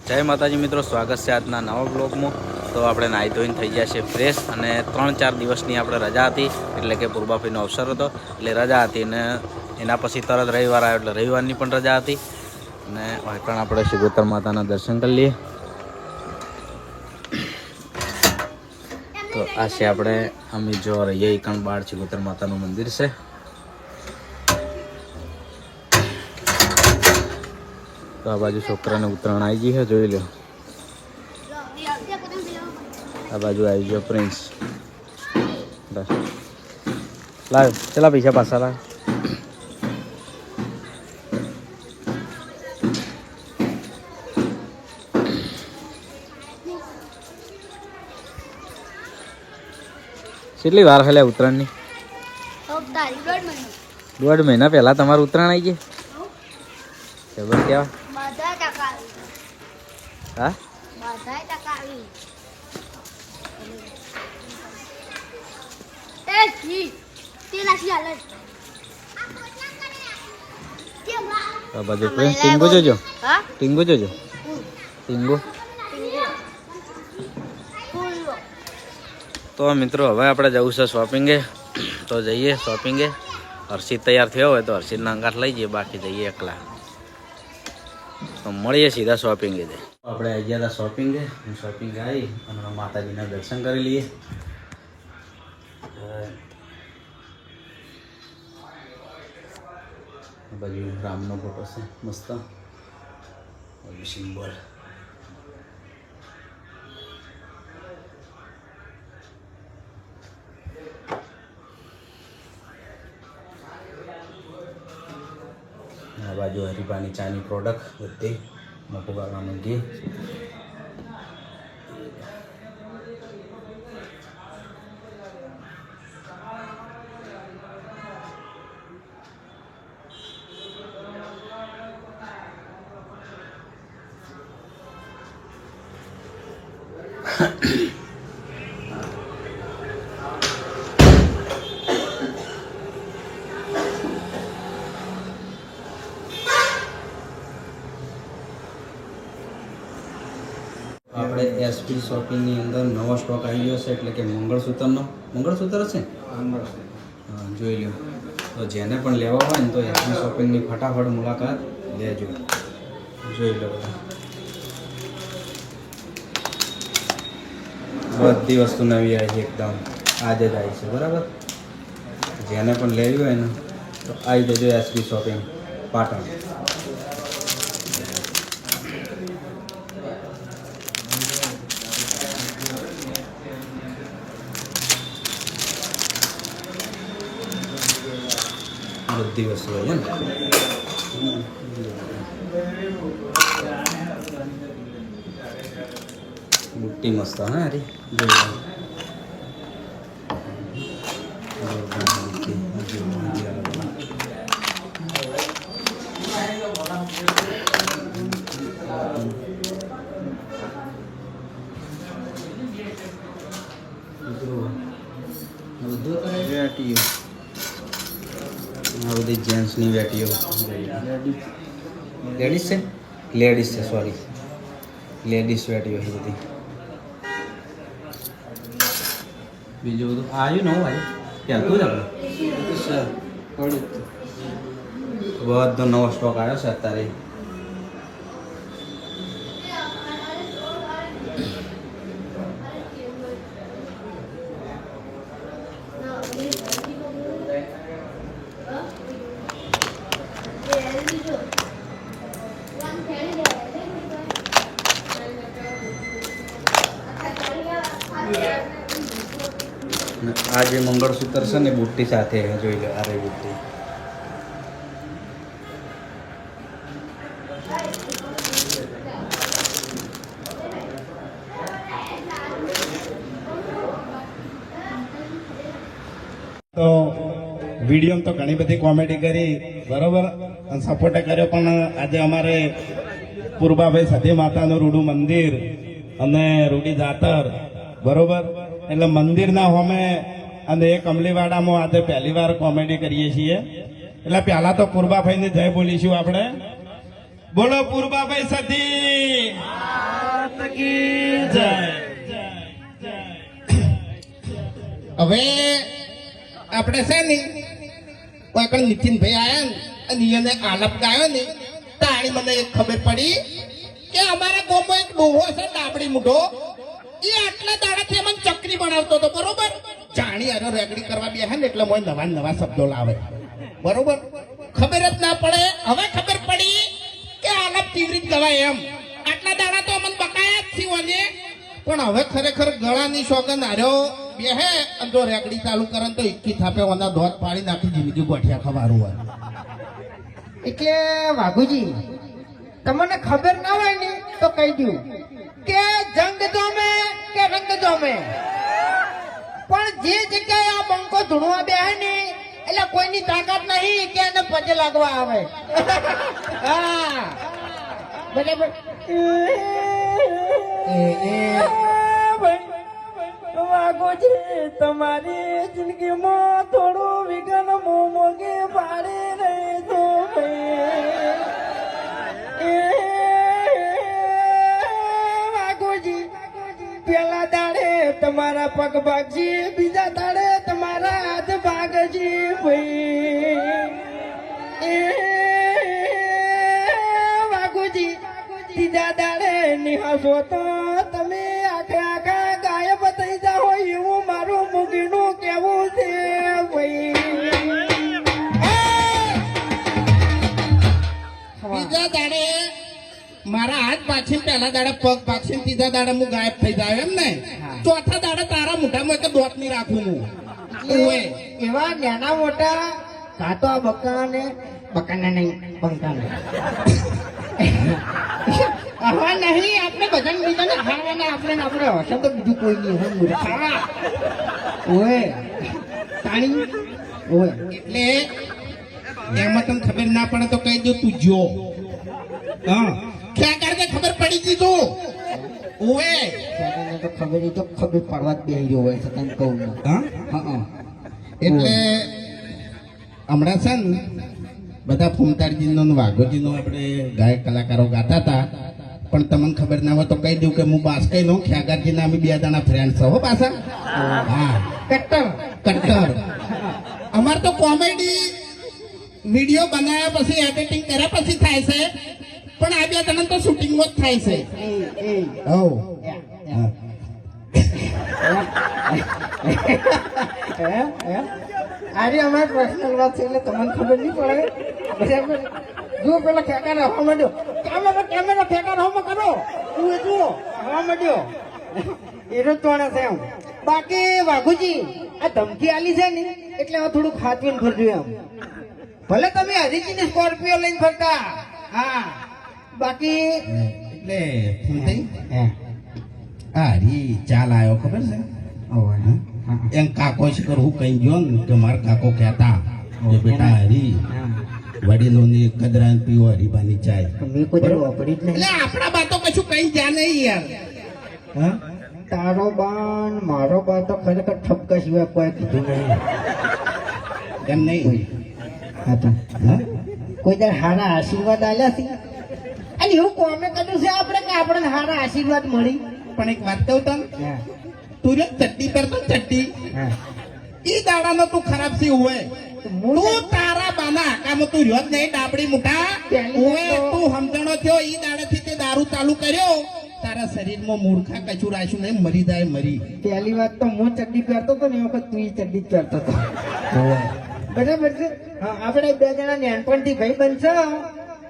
જય માતાજી મિત્રો, સ્વાગત છે આજના નવા બ્લોગમાં। તો આપણે નાહી ધોઈને થઈ ગયા છે ફ્રેશ અને 3-4 દિવસની આપણે રજા હતી, એટલે કે પૂર્વાફીનો અવસર હતો એટલે રજા હતી ને એના પછી તરત રવિવાર આવ્યો એટલે રવિવારની પણ રજા હતી અને પણ આપણે શિગોતર માતાના દર્શન કરી લઈએ। તો આ છે આપણે અમે જો રહીએ કણ બાર શિગોતર માતાનું મંદિર છે। તો આ બાજુ છોકરાને ઉત્તરાયણ આવી ગઈ છે, જોઈ લો। આ બાજુ આવી ગયો પ્રિન્સ। લાવ ચલા પૈસા પાછા લાવ। કેટલી વાર ખાલી ઉત્તરાયણની? 1.5 મહિના પહેલા તમારું ઉત્તરાયણ આવી ગઈ? ખબર કેવા? હા બાજુ ટીંગુ જોજો, ટીંગુ જોજો, ટીંગુ। તો મિત્રો હવે આપણે જવું છે શોપિંગે, તો જઈએ શોપિંગે। હર્ષિત તૈયાર થયો હોય તો હર્ષિતના અંગાટ લઈ જઈએ, બાકી જઈએ એકલા। તો મળીએ સીધા શોપિંગે જઈએ। આપણે આવી ગયા હતા શોપિંગે, શોપિંગે આવી અને માતાજીના દર્શન કરી લઈએ। બાજુ રામનો ફોટો છે મસ્ત, બાજુ સિમ્બોલ। આ બાજુ હરિભાની ચાની પ્રોડક્ટ બધી મોટું કરવાનું ઘી। આપણે એસપી શોપિંગની અંદર નવો સ્ટોક આવી ગયો છે, એટલે કે મંગળસૂત્રનો। મંગળસૂત્ર છે, હા જોઈ લો। તો જેને પણ લેવા હોય ને તો એસપી શોપિંગની ફટાફટ મુલાકાત લેજો, જોઈ લો। બધી વસ્તુ નવી આવી છે એકદમ, આજે જ આવી છે બરાબર। જેને પણ લેવી હોય ને તો આવી જજો એસપી શોપિંગ પાટણ। બધી વસ્તુ હોય ને, બુટ્ટી મસ્ત હા અરે આ બધી જેન્ટ્સની વેટીઓ, લેડીઝ છે, લેડીઝ છે સોરી, લેડીઝ વેટીઓ છે બધી। બીજું બધું આવ્યું નવું આવ્યું પહેરતું જ આપણે બધો નવો સ્ટોક આવ્યો છે અત્યારે। આ જે મંગળસૂત્ર છે ને બુટ્ટી સાથે જોઈ લો, આ રે બુટ્ટી। તો વિડીયો તો ઘણી બધી કોમેડી કરી બરોબર, સપોર્ટ કર્યો, પણ આજે અમારે પૂર્વાભાઈ સતી માતાનું રૂડું મંદિર અને રૂડી જાતર બરોબર, એટલે મંદિરના હોમે અને એ કમલીવાડામાં આજે પહેલી વાર કોમેડી કરીએ છીએ। એટલે પહેલા તો પૂર્વાભાઈને જય બોલીશું આપણે। બોલો પૂર્વાભાઈ સતી। હવે આપણે છે ને કોઈ પણ નીતિનભાઈ આયા ને અને એને આલપ ગાયો ને તાણી મને એક ખબર પડી કે અમારા ગામમાં એક ડોહો છે ડાબડી મૂઢો એ આટલા દાડાથી અમને ચકરી બનાવતો હતો બરોબર જાણી અરે રેગડી કરવા બેહે ને એટલે મોય નવા નવા શબ્દો લાવે બરોબર ખબર જ ના પડે હવે ખબર પડી કે આલપ કેવી રીતે ગવાય એમ આટલા દાડા તો અમને બકાયા જ થી ઓને પણ હવે ખરેખર ગળાની સોગંદ હાર્યો બેહે અને જો રેગડી ચાલુ કરે તો એકી થાપે ઓના ધોધ પાડી નાખી જિંદગી ગોઠિયા ખવારું હોય એટલે વાઘુજી તમને ખબર ના હોય ને તો કહી દઉં કે જંગ જોમે કે રંગ જોમે પણ જે જગ્યાએ આ બંકો ધૂણવા બેહે ને એટલે કોઈની તાકાત નહીં કે એને પગે લાગવા આવે હા બરાબર વાઘુજી તમારી જિંદગીમાં થોડું વિઘન મોંઘે પાડી રહી તો વાઘુજી પેલા દાડે તમારા પગ ભાગજી બીજા દાડે તમારા હાથ ભાગજી ભાઈ વાઘુજી ત્રીજા દાડે નિહાસો તો તમે આખા આખા ગાયબ થઈ જાઓ એવું મારું મુગીનું કેવું છે બીજા દાડે મારા હાથ પાછી પહેલા દાડે પગ પાછી ત્રીજા દાડે હું ગાયબ થઈ જાય એમ ને ચોથા દાડે તારા મોઢામાં એક દોત નહીં રાખું હું ઓએ એવા નાના મોટા કાતો આ બકાના નહીં પંકાને આવા નહીં આપણે બધાને બીજાને હારવાના આપણે હશે તો બીજું કોઈ નહીં હોય મૂર્ખા ઓય તાણી ઓય એટલે એમાં તમને ખબર ના પડે તો કહી દો તું જો હા ક્યાં કારણે ખબર પડી ગઈ તો ઓએ તને તો ખબર નહીં તો ખબર પડવા જ બેહી રહ્યો હોય છે તને કહું હા હા એટલે હમણાં છે ને બધા ફૂમતાળજીનો ને વાઘોજીનો આપણે ગાયક કલાકારો ગાતા હતા પણ તમને ખબર ના હોય તો કહી દઉં કે હું બાસ્કઈનો ખ્યાગારજીના અમે બે જણા ફ્રેન્ડ છો હો પાછા હા કટ્ટર અમાર તો કોમેડી વિડીયો બનાવ્યા પછી એડિટિંગ કર્યા પછી થાય છે પણ આ બે જણા તો શૂટિંગમાં જ થાય છે હો આજે અમારે પર્સનલ વાત છે એટલે તમને ખબર નહીં પડે બરાબર જો પેલા ઠેકાને હવા માંડ્યો કેમેરા ઠેકાને હવા કરો તું એ જુઓ હવા માંડ્યો એનો જ તોડે છે એમ બાકી વાઘુજી આ ધમકી આલી છે ને એટલે હવે થોડુંક હાથવીને ફરજો એમ ભલે તમે હરીજીની સ્કોર્પિયો લઈને ફરતા હા બાકી એટલે ફૂમતાઈ હા હરી ચાલ આવ્યો ખબર છે એમ કાકો શિખર હું કઈ ગયો ને કે મારા કાકો કહેતા કે બેટા હરી વડીલોની કદરાન પીવો હરીબાની ચાય મેં કોઈ દર વાપરી જ નહીં એટલે આપણા બા તો કશું કઈ જા નહીં યાર હા તારો બાન મારો બા તો ખરેખર ઠપકા સિવાય કોઈ કીધું નહીં એમ નહીં હા તો હા કોઈ દર હારા આશીર્વાદ આલ્યા છે અને એવું કોમે કર્યું છે આપણે કે આપણને હારા આશીર્વાદ મળી પણ એક વાત કહું તને હા તું રે ચટ્ટી પહેરતો ચટ્ટી હા ઈ દાડાનો તું ખરાબ સી હોય તું તારા બાના આકામાં તું રહ્યો જ નહીં ડાબડી મુઠા ઓએ તું સમજણો થયો ઈ દાડાથી તે દારૂ ચાલુ કર્યો તારા શરીરમાં મૂર્ખા કચું રાખ્યું નહીં મરી જાય મરી પહેલી વાત તો હું ચડ્ડી પહેરતો હતો ને એ વખત તું ચડ્ડી જ પહેરતો હતો બરાબર છે હા આપણે બે જણા નાનપણથી ભાઈ બનશો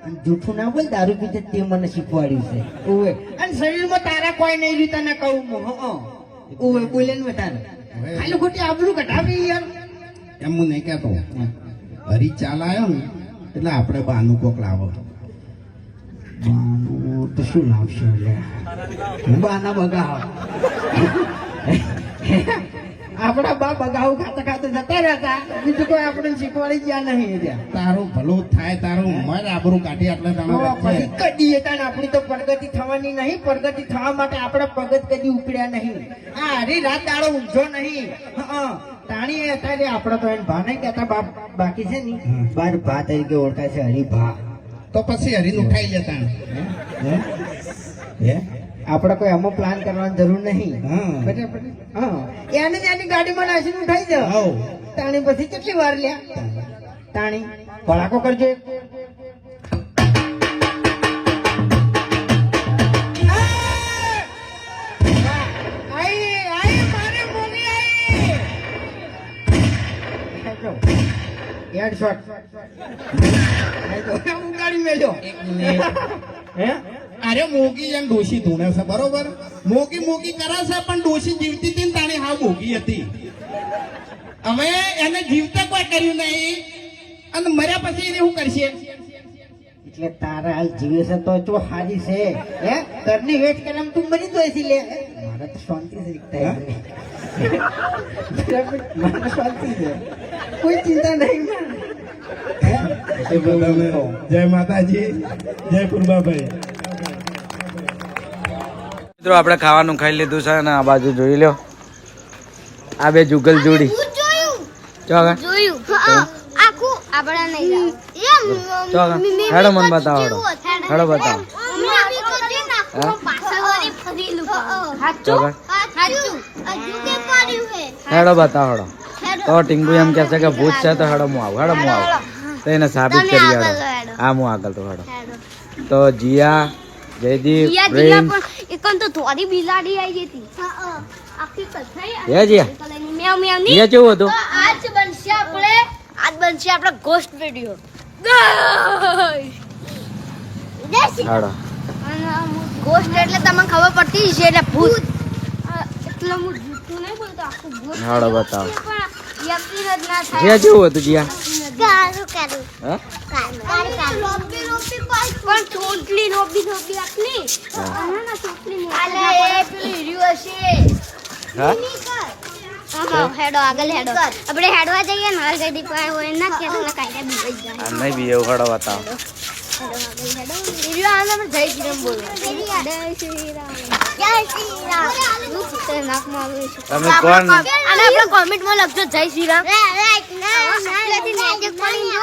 અને જૂઠું ના બોલ દારૂ પીતે તે મને શીખવાડ્યું છે ઓવે અને શરીરમાં તારા કોઈ નહીં રહ્યું તને કહું હું ઓવે બોલે ને તારે ખાલી ખોટી આબરૂ કઢાવી યાર એમ હું નહીં કહેતો હરી ચાલ આવ્યો ને એટલે આપણે બાનું કોક લાવો બાનું તો શું લાવશે એટલે બાના બગાવ આપણા બા બગાવ ખાતા ખાતા જતા રહેતા બીજું કોઈ આપણે શીખવાડી ગયા નહીં ત્યાં તારું ભલું થાય તારું મર આબરૂ કાઢી એટલે પછી કદી હતા ને આપણી તો પ્રગતિ થવાની નહીં પ્રગતિ થવા માટે આપણે પગત કદી ઉપડ્યા નહીં આ હરી રાત દાડો ઊંઝો નહીં તાણી અત્યારે આપણે તો એને ભા નહીં કહેતા બાકી છે ને બાર ભા તરીકે ઓળખાય છે હરી ભા તો પછી હરીને ઉઠાઈ લેતા હે આપણે કોઈ આમાં પ્લાન કરવાની જરૂર નહીં હા બરાબર હા એને ત્યાંની ગાડીમાં નાસીને ઉઠાઈ દો આવ તાણી પછી કેટલી વાર લ્યા તાણી ભડાકો કરજો અરે મોગી એમ ડોશી ધૂણે છે બરોબર મોગી કરે છે પણ ડોશી જીવતી હતી ને તાણી હાવ મોગી હતી હવે એને જીવતા કોઈ કર્યું નહીં અને મર્યા પછી એને શું કરશે એટલે તારા હાલ જીવે છે તો ચો હારી છે હે ઘરની વેટ કરે તું મરી તો એસી લે મારે તો શાંતિ છે એકતા બરાબર મારે શાંતિ છે કોઈ ચિંતા નહીં જય માતાજી જય પૂર્વાભાઈ મિત્રો આપણે ખાવાનું ખાઈ લીધું છે અને આ બાજુ જોઈ લો આ બે જુગલ જોડી ચો આગળ જોયું આખું આપણે નહીં ચો આગળ હેડો મને બતાવો હેડો બતાવો ચો આગળ હેડો બતાવો હેડો તો ટીંગુ એમ કહે છે કે ભૂત છે તો હેડો હું આવું તો એને સાબિત કરી હેડો હા હું આગળ તો હેડો તો જીયા જયદીપ પ્રેમ એકન તો થોડી બિલાડી આવી જતી આખી કથાઈ હે જીયા મેવ મેવ ની જીયા કેવું હતું આજ બનશે આપણે ગોસ્ટ વિડિયો હેડો ગોસ્ટ એટલે તમને ખબર પડતી છે એટલે ભૂત એટલે હું જૂઠું નહીં બોલતો આખું ભૂત હેડો બતાવો પણ યકીન જ ના થાય જીયા કેવું હતું જીયા કારું હા લોબી પણ ટોટલી લોબી આટલી ના ટોટલી આલે એ પેલી રીયો છે હા હેડો આગળ હેડો આપણે હેડવા જઈએ ને હાલ જલ્દી પાય હોય ના કે તો કાયદા બી જાય આ નહીં બી એવું હેડો બતાવો હેડો રીયો આને જય શ્રી રામ બોલો જય શ્રી રામ હું તે નાક માં આવે છે તમે કોણ અને આપણે કોમેન્ટ માં લખજો જય શ્રી રામ આટલેથી નેજે પડી જો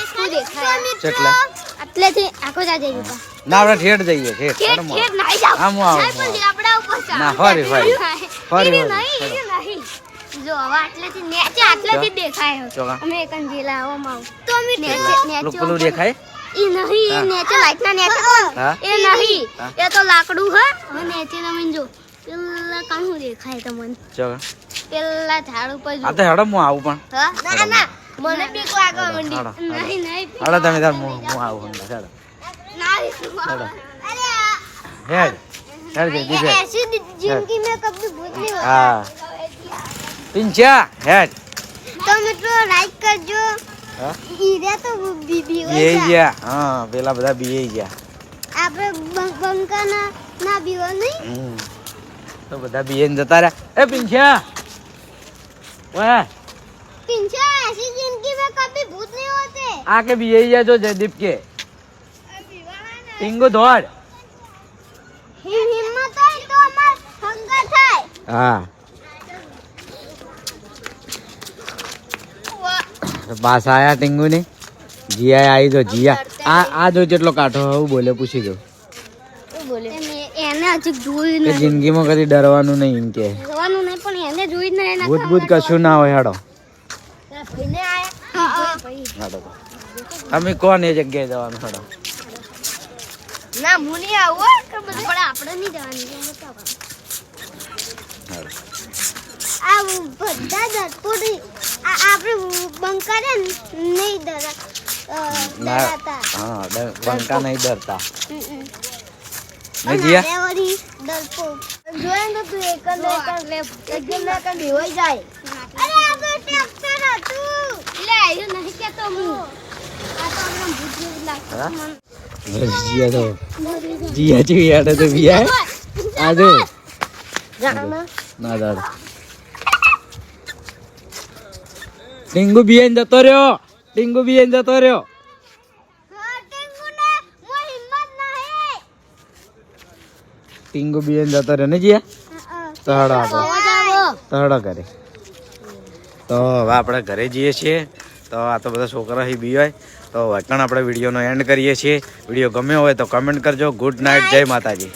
શું દેખાય કેટલા આટલેથી આખો જા જઈ રૂપા ના આપણે ઠેઠ જઈએ ઠેઠ ખેત હેડો ખેત નહીં જાવ હા, હું આવું, સાહેબ, પણ આપણા ઉપર ચાલ. ના, ફરી, ફરી. ફરી, ઈ ફરી. નહીં. જો હવે આટલેથી નેચે આટલેથી જ દેખાય ચોગા. અમે એકન જેલા આવામાં આવું. તો અમે નેચે નેચે પેલું દેખાય ઈ નહીં હા. નેચે લાઈટના નેચે કોણ હા. એ નહીં હા. એ તો લાકડું હે હવે નેચે તમે જો પેલા કાણું દેખાય તમને ચો પેલા ઝાડ ઉપર જો આ તો હેડો હું આવું પણ હા ના ના મને બીક લાગવા માંડી હાલો, હાલો. નહીં નહીં હેડો તમે તાર હું આવું હમણાં હેડો ના હેડો. અરે હેડ હેડ જલ્દી હેડ ऐसी जिंदगी में कभी भूत नहीं होता હા પિંચા હેડ तो મિત્રો લાઈક કરજો હા ઈરે તો બીબી બીએ ગયા હા પેલા બધા બીએ ગયા આપણે બંકા ના બીવો નહીં હમ. તો બધા બીએ ને જતા રહ્યા એ પિંચા વાહ पिंचा ऐसी जिंदगी में कभी भूत नहीं होते આ કે બીએ ગયા જો જયદીપ કે ટીંગુ દોડ हिम्मत है तो हमार संगत है હા પાસ આયા ટીંગુ ની જીયા આવી તો જીયા આ જો જેટલો કાઠો હું બોલે પૂછી દો બોલે એને હજી જોઈ કે જિંદગીમાં કદી ડરવાનું નહીં એમ કે જોવાનું નહીં પણ એને જોઈ જ નહીં ભૂત ભૂત કશું ના હોય હેડો ભાઈને આયા હેડો અમે કોણ એ જગ્યાએ જવાનું હેડો ના હું નહીં આવું કે બધું પણ આપણે નહીં જવાની હેડો. આ બધા દરપોડી આપણે બંકા ને નહીં ડરાતા હા બંકા નહીં ડરતા નહીં જીયા વળી ડરપો જોયે ને તું એકલ બેવાઈ જાય અરે આ તો ટ્રેક્ટર હતું લે એ નહીં કેતો હું આ તો આપણે ભૂત જેવું લાગતું હા? મને. જીયા તો જીયા ચી યાડે તો બીયા આ જો જાણા ના દાદા ટીંગુ બીએન જતો રહ્યો ટીંગુ બીએન જતો રહ્યો હા ટેંગુને મો હિંમત નહીં ટીંગુ બીએન જતો રહ્યો ને જીયા તો હેડો આપણે તો હેડો ઘરે તો હવે આપણે ઘરે જઈએ છીએ તો આ તો બધા છોકરા અહીં બી હોય તો વચન આપણે વિડીયોનો એન્ડ કરીએ છીએ વિડીયો ગમ્યો હોય તો કમેન્ટ કરજો ગુડ નાઇટ જય માતાજી